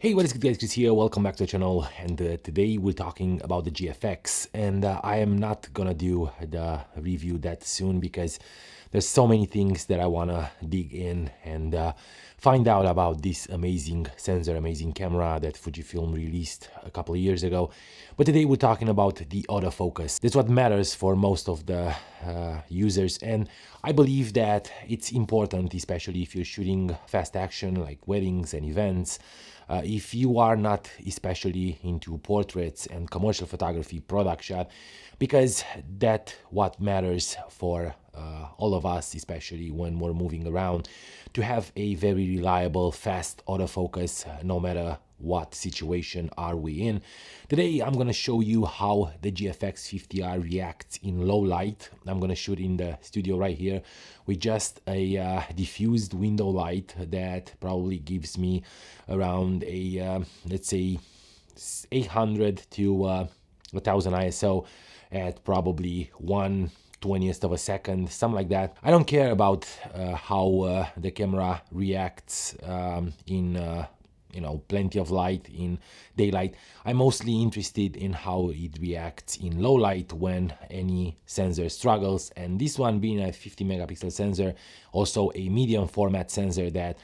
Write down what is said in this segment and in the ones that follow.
Hey, what is good guys, Chris here, welcome back to the channel, and today we're talking about the GFX, and I am not gonna do the review that soon because there's so many things that I wanna dig in and find out about this amazing sensor, amazing camera that Fujifilm released a couple of years ago. But today we're talking about the autofocus. That's what matters for most of the users, and I believe that it's important, especially if you're shooting fast action like weddings and events. If you are not especially into portraits and commercial photography, product shot, because that what matters for all of us, especially when we're moving around, to have a very reliable, fast autofocus, no matter what situation are we in. Today I'm going to show you how the GFX 50R reacts in low light. I'm going to shoot in the studio right here with just a diffused window light that probably gives me around a let's say 800 to 1000 ISO at probably 1/20th of a second, something like that. I don't care about how the camera reacts in plenty of light in daylight. I'm mostly interested in how it reacts in low light when any sensor struggles, and this one being a 50 megapixel sensor, also a medium format sensor, that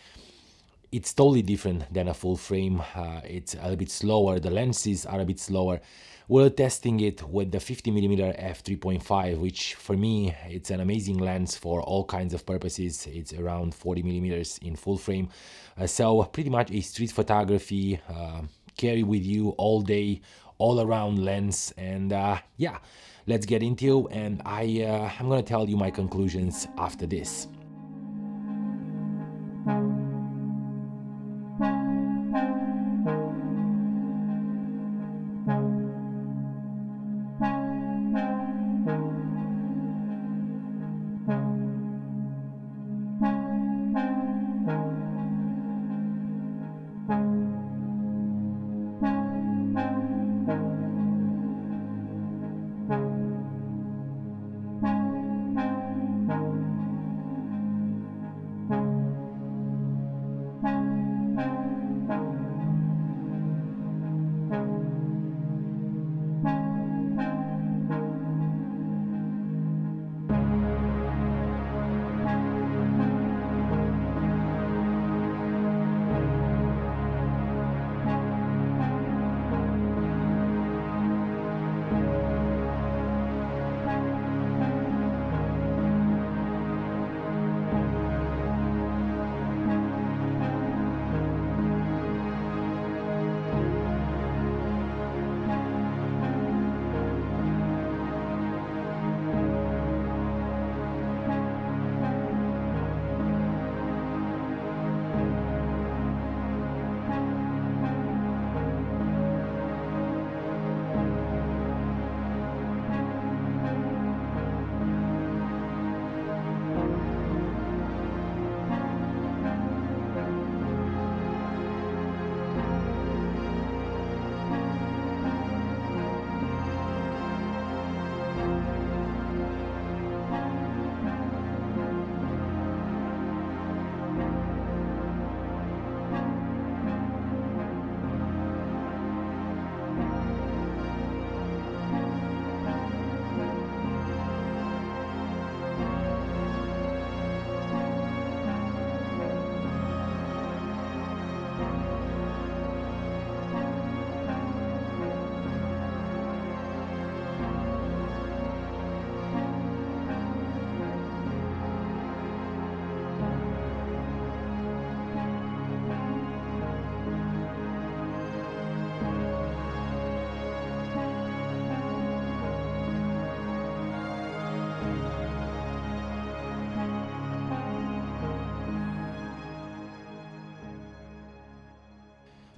it's totally different than a full frame. It's a little bit slower, the lenses are a bit slower. We're testing it with the 50mm F3.5, which for me, it's an amazing lens for all kinds of purposes. It's around 40 millimeters in full frame. So pretty much a street photography, carry with you all day, all around lens. And yeah, let's get into it. And I'm gonna tell you my conclusions after this.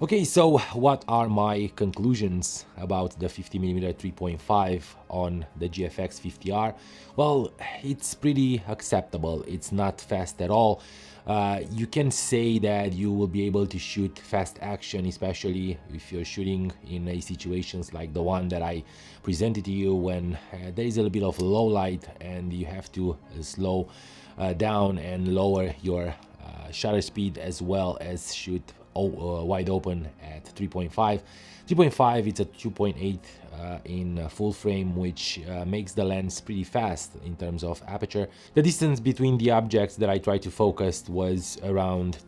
Okay, so what are my conclusions about the 50mm 3.5 on the GFX 50R? Well, it's pretty acceptable. It's not fast at all. You can say that you will be able to shoot fast action, especially if you're shooting in a situations like the one that I presented to you, when there is a little bit of low light and you have to slow down and lower your shutter speed, as well as shoot wide open at 3.5. 3.5, it's a 2.8 in full frame, which makes the lens pretty fast in terms of aperture. The distance between the objects that I tried to focus was around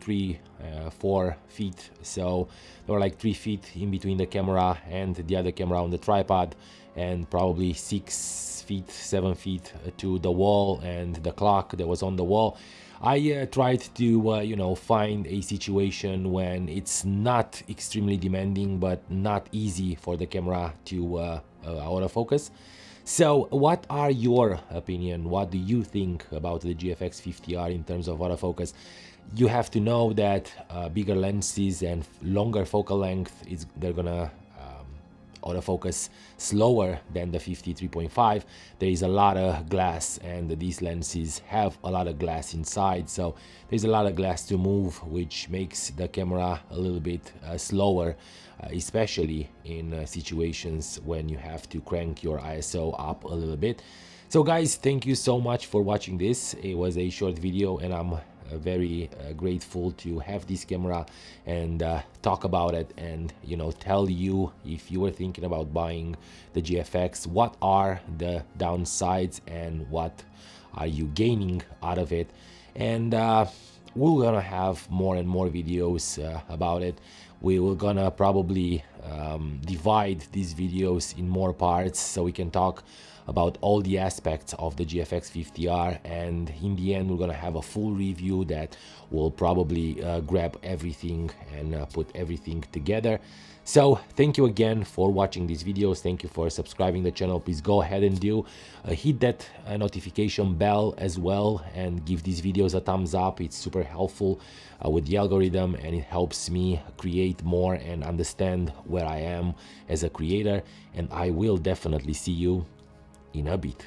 4 feet, so there were like 3 feet in between the camera and the other camera on the tripod, and probably 6 feet, 7 feet to the wall and the clock that was on the wall. I tried to, you know, find a situation when it's not extremely demanding, but not easy for the camera to autofocus. So what are your opinion? What do you think about the GFX 50R in terms of autofocus? You have to know that bigger lenses and longer focal length, they're gonna autofocus slower than the 53.5. There is a lot of glass, and these lenses have a lot of glass inside, so there's a lot of glass to move, which makes the camera a little bit slower, especially in situations when you have to crank your ISO up a little bit. So guys, thank you so much for watching this. It was a short video, and I'm very grateful to have this camera and talk about it, and, you know, tell you, if you were thinking about buying the GFX, what are the downsides and what are you gaining out of it. And we're gonna have more and more videos about it. We will gonna probably divide these videos in more parts, so we can talk about all the aspects of the GFX 50R, and in the end we're gonna have a full review that will probably grab everything and put everything together. So thank you again for watching these videos. Thank you for subscribing the channel. Please go ahead and do hit that notification bell as well, and give these videos a thumbs up. It's super helpful with the algorithm, and it helps me create more and understand where I am as a creator. And I will definitely see you in a bit.